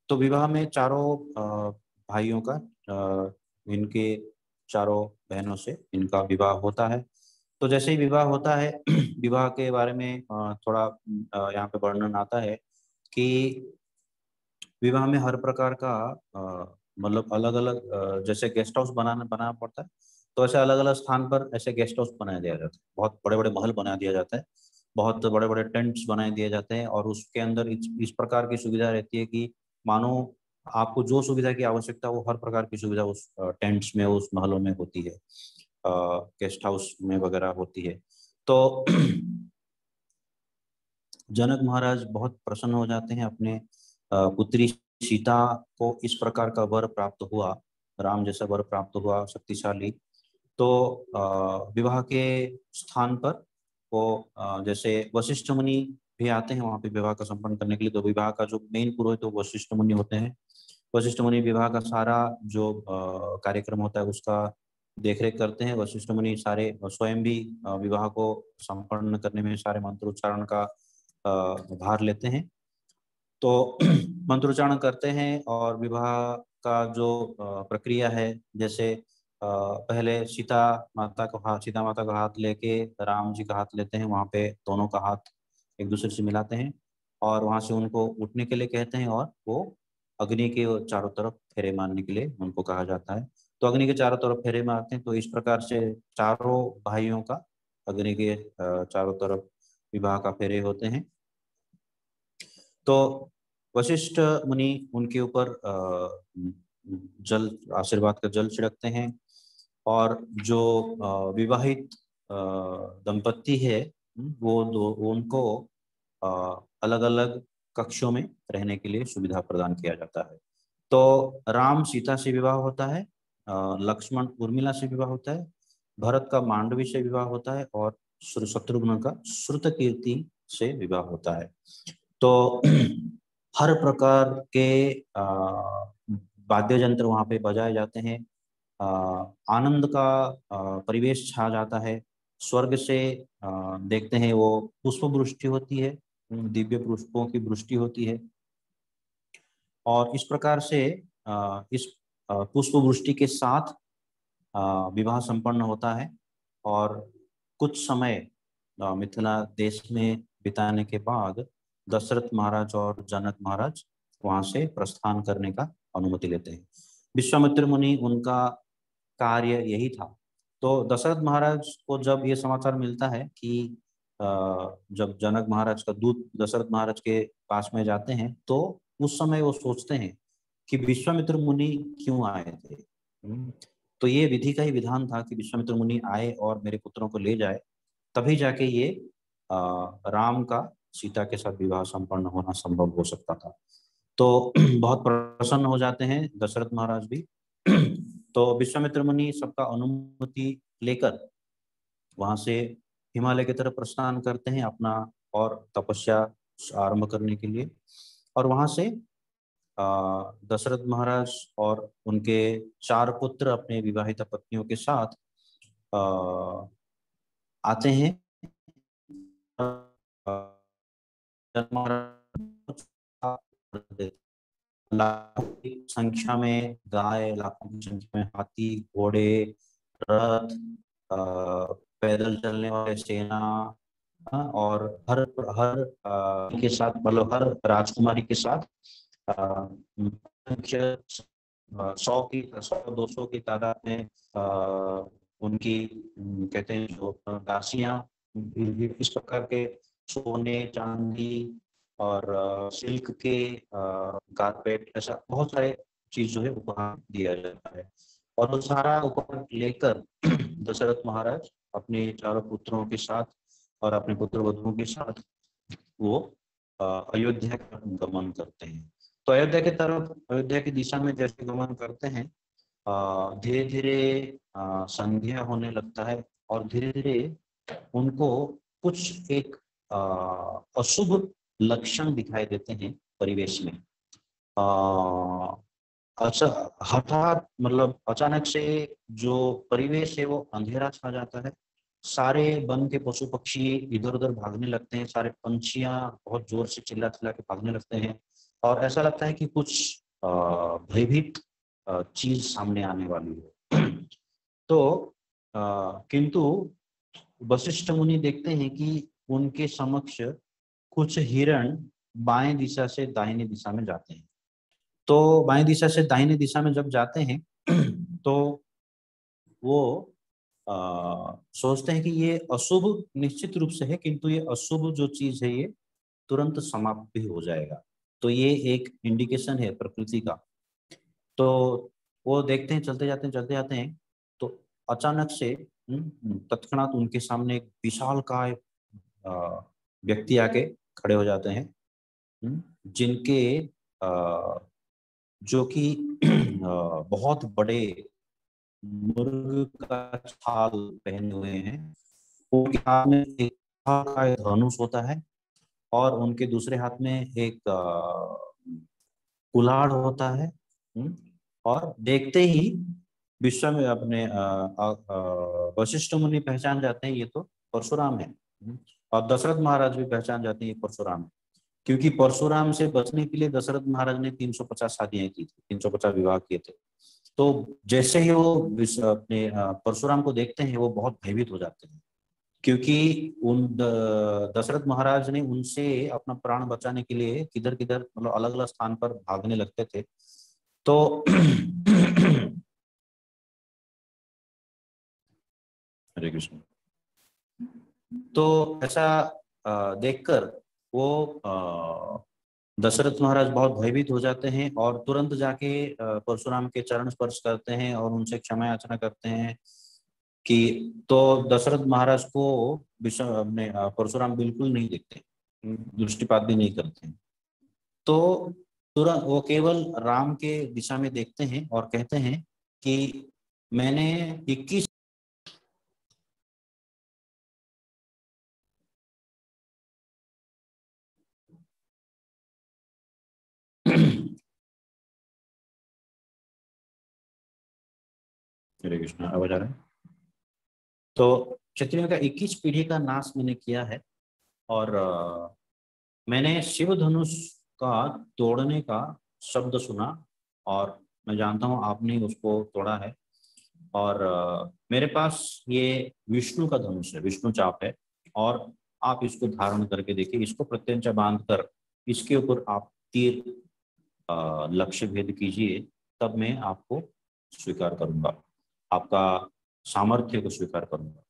तो विवाह में चारों भाइयों का, इनके चारों बहनों से इनका विवाह होता है। तो जैसे ही विवाह होता है, विवाह के बारे में थोड़ा यहाँ पे वर्णन आता है कि विवाह में हर प्रकार का मतलब अलग अलग जैसे गेस्ट हाउस बनाना पड़ता है, तो ऐसे अलग अलग स्थान पर ऐसे गेस्ट हाउस बनाया दिया जाता है। बहुत बड़े बड़े महल बना दिया जाता है, बहुत बड़े बड़े टेंट्स बनाए दिए जाते हैं, और उसके अंदर इस प्रकार की सुविधा रहती है कि मानो आपको जो सुविधा की आवश्यकता वो हर प्रकार की सुविधा उस टेंट्स में, उस महलों में होती है, गेस्ट हाउस में वगैरह होती है। तो जनक महाराज बहुत प्रसन्न हो जाते हैं। अपने पुत्री सीता को इस प्रकार का वर प्राप्त हुआ, राम जैसा वर प्राप्त हुआ शक्तिशाली। तो विवाह के स्थान पर वो जैसे वशिष्ठ मुनि भी आते हैं वहाँ पे विवाह का संपन्न करने के लिए। तो विवाह का जो मेन पुरोहित तो वशिष्ठ मुनि होते हैं। वशिष्ठ मुनि विवाह का सारा जो कार्यक्रम होता है उसका देखरेख करते हैं। वशिष्ठ मुनि सारे स्वयं भी विवाह को संपन्न करने में सारे मंत्रोच्चारण का भार लेते हैं। तो मंत्रोच्चारण करते हैं और विवाह का जो प्रक्रिया है, जैसे पहले सीता माता का हाथ लेके राम जी का हाथ लेते हैं, वहाँ पे दोनों का हाथ एक दूसरे से मिलाते हैं और वहाँ से उनको उठने के लिए कहते हैं और वो अग्नि के चारों तरफ फेरे मारने के लिए उनको कहा जाता है। तो अग्नि के चारों तरफ फेरे मारते हैं। तो इस प्रकार से चारों भाइयों का अग्नि के चारों तरफ विवाह का फेरे होते हैं। तो वशिष्ठ मुनि उनके ऊपर जल आशीर्वाद का जल छिड़कते हैं और जो विवाहित दंपत्ति है वो उनको अलग अलग कक्षों में रहने के लिए सुविधा प्रदान किया जाता है। तो राम सीता से विवाह होता है, लक्ष्मण उर्मिला से विवाह होता है, भरत का मांडवी से विवाह होता है और शत्रुघ्न का श्रुतकीर्ति से विवाह होता है। तो हर प्रकार के वाद्य यंत्र वहाँ पे बजाए जाते हैं। आनंद का परिवेश छा जाता है। स्वर्ग से देखते हैं वो पुष्प वृष्टि होती है, दिव्य पुष्पों की वृष्टि होती है। और इस प्रकार से इस पुष्प वृष्टि के साथ विवाह संपन्न होता है। और कुछ समय मिथिला देश में बिताने के बाद दशरथ महाराज और जनक महाराज वहां से प्रस्थान करने का अनुमति लेते हैं। विश्वामित्र मुनि उनका कार्य यही था। तो दशरथ महाराज को जब ये समाचार मिलता है कि जब जनक महाराज का दूत दशरथ महाराज के पास में जाते हैं, तो उस समय वो सोचते हैं कि विश्वामित्र मुनि क्यों आए थे। तो ये विधि का ही विधान था कि विश्वामित्र मुनि आए और मेरे पुत्रों को ले जाए, तभी जाके ये राम का सीता के साथ विवाह संपन्न होना संभव हो सकता था। तो बहुत प्रसन्न हो जाते हैं दशरथ महाराज भी। तो विश्वामित्र मुनि सबका अनुमति लेकर वहां से हिमालय की तरफ प्रस्थान करते हैं अपना और तपस्या आरंभ करने के लिए। और वहां से दशरथ महाराज और उनके 4 पुत्र अपने विवाहित पत्नियों के साथ आते हैं। लाखों की संख्या में गाय, लाखों की संख्या में हाथी, घोड़े, रथ, पैदल चलने वाले सेना, और हर हर के साथ मतलब हर राजकुमारी के साथ संख्या 100-200 की तादाद में उनकी कहते हैं जो दासियां इस प्रकार के सोने चांदी और सिल्क के कारपेट, ऐसा बहुत सारे चीज जो है उपहार दिया जाता है। और वो सारा उपहार लेकर दशरथ महाराज अपने 4 पुत्रों के साथ और अपने पुत्र वधुओं के साथ वो अयोध्या का गमन करते हैं। तो अयोध्या की दिशा में जैसे गमन करते हैं, धीरे धीरे संध्या होने लगता है और धीरे धीरे उनको कुछ एक अशुभ लक्षण दिखाई देते हैं परिवेश में। अच्छा, हठात मतलब अचानक से जो परिवेश है वो अंधेरा छा जाता है। सारे वन के पशु पक्षी इधर उधर भागने लगते हैं, सारे पंछियां बहुत जोर से चिल्ला चिल्ला के भागने लगते हैं और ऐसा लगता है कि कुछ भयभीत चीज सामने आने वाली है। तो किंतु वशिष्ठ मुनि देखते हैं कि उनके समक्ष कुछ हिरण बाएं दिशा से दाहिनी दिशा में जाते हैं। तो बाएं दिशा से दाहिनी दिशा में जब जाते हैं तो वो सोचते हैं कि ये अशुभ निश्चित रूप से है, किंतु ये अशुभ जो चीज है ये तुरंत समाप्त भी हो जाएगा। तो ये एक इंडिकेशन है प्रकृति का। तो वो देखते हैं, चलते जाते हैं। तो अचानक से तत्क्षणात उनके सामने एक विशाल काय व्यक्ति आके खड़े हो जाते हैं, जिनके जो कि बहुत बड़े मुर्ग का छाल पहने हुए हैं। उनके हाथ में एक लोहा का धनुष होता है और उनके दूसरे हाथ में एक कुल्हाड़ होता है। और देखते ही विश्व में अपने वशिष्ठ मुनि पहचान जाते हैं ये तो परशुराम है। और दशरथ महाराज भी पहचान जाते हैं ये परशुराम है, क्योंकि परशुराम से बचने के लिए दशरथ महाराज ने 350 शादियां की थी, 350 विवाह किए थे। तो जैसे ही वो अपने परशुराम को देखते हैं वो बहुत भयभीत हो जाते हैं, क्योंकि उन दशरथ महाराज ने उनसे अपना प्राण बचाने के लिए किधर किधर मतलब अलग अलग स्थान पर भागने लगते थे। तो हरे कृष्ण। तो ऐसा देखकर वो दशरथ महाराज बहुत भयभीत हो जाते हैं और तुरंत जाके परशुराम के चरण स्पर्श करते हैं और उनसे क्षमा याचना करते हैं कि तो दशरथ महाराज को अपने परशुराम बिल्कुल नहीं देखते, दृष्टिपात भी नहीं करते हैं। तो तुरंत वो केवल राम के दिशा में देखते हैं और कहते हैं कि मैंने 21 हरे कृष्ण, आवाज आ रहा है? तो क्षत्रियों का 21 पीढ़ी का नाश मैंने किया है और मैंने शिव धनुष का तोड़ने का शब्द सुना और मैं जानता हूँ आपने उसको तोड़ा है। और मेरे पास ये विष्णु का धनुष है, विष्णु चाप है, और आप इसको धारण करके देखिए, इसको प्रत्यंचा बांध कर इसके ऊपर आप तीर लक्ष्य भेद कीजिए, तब मैं आपको स्वीकार करूंगा, आपका सामर्थ्य को स्वीकार करूंगा।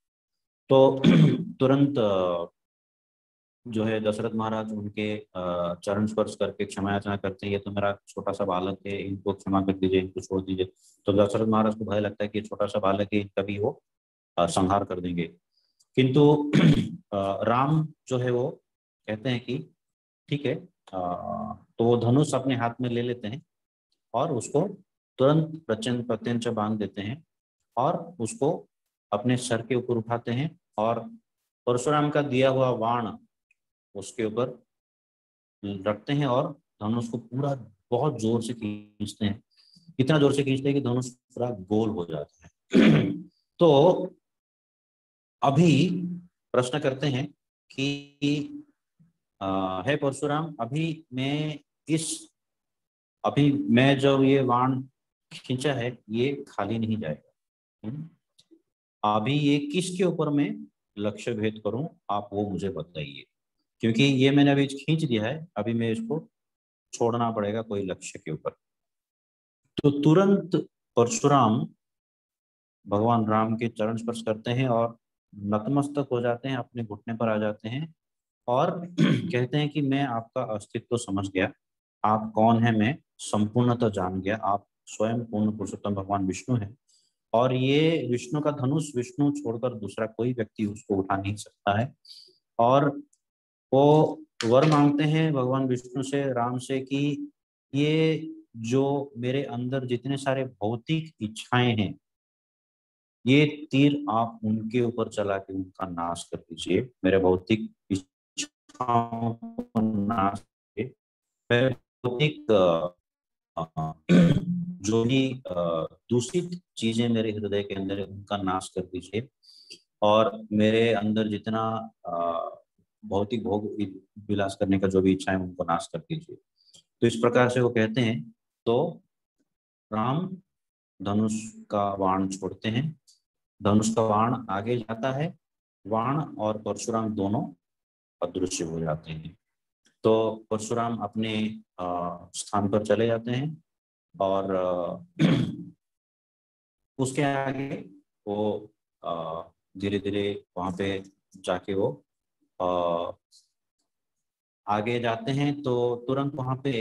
तो तुरंत जो है दशरथ महाराज उनके चरण स्पर्श करके क्षमा याचना करते हैं, ये तो मेरा छोटा सा बालक है, इनको क्षमा कर दीजिए, इनको छोड़ दीजिए। तो दशरथ महाराज को भय लगता है कि छोटा सा बालक है, इनका भी वो संहार कर देंगे। किंतु राम जो है वो कहते हैं कि ठीक है। तो वो धनुष अपने हाथ में ले लेते हैं और उसको तुरंत प्रत्यंचा बांध देते हैं और उसको अपने सर के ऊपर उठाते हैं और परशुराम का दिया हुआ बाण उसके ऊपर रखते हैं और धनुष को पूरा बहुत जोर से खींचते हैं, इतना जोर से खींचते हैं कि धनुष पूरा गोल हो जाता है। तो अभी प्रश्न करते हैं कि है परशुराम, अभी मैं जो ये बाण खींचा है ये खाली नहीं जाएगा। अभी ये किसके ऊपर मैं लक्ष्य भेद करूं, आप वो मुझे बताइए, क्योंकि ये मैंने अभी खींच दिया है, अभी मैं इसको छोड़ना पड़ेगा कोई लक्ष्य के ऊपर। तो तुरंत परशुराम भगवान राम के चरण स्पर्श करते हैं और नतमस्तक हो जाते हैं, अपने घुटने पर आ जाते हैं और कहते हैं कि मैं आपका अस्तित्व समझ गया, आप कौन है मैं संपूर्णतः जान गया, आप स्वयं पूर्ण पुरुषोत्तम भगवान विष्णु हैं और ये विष्णु का धनुष विष्णु छोड़कर दूसरा कोई व्यक्ति उसको उठा नहीं सकता है। और वो वर मांगते हैं भगवान विष्णु से, राम से, कि ये जो मेरे अंदर जितने सारे भौतिक इच्छाएं हैं ये तीर आप उनके ऊपर चला के उनका नाश कर दीजिए, मेरे भौतिक इच्छाओं को नाश करके मेरे भौतिक जो भी दूषित चीजें मेरे हृदय के अंदर है उनका नाश कर दीजिए और मेरे अंदर जितना भौतिक भोग विलास करने का जो भी इच्छा है उनको नाश कर दीजिए। तो इस प्रकार से वो कहते हैं। तो राम धनुष का बाण छोड़ते हैं, धनुष का बाण आगे जाता है, बाण और परशुराम दोनों अदृश्य हो जाते हैं। तो परशुराम अपने स्थान पर चले जाते हैं और उसके आगे वो धीरे धीरे वहां पे जाके वो आगे जाते हैं। तो तुरंत वहां पे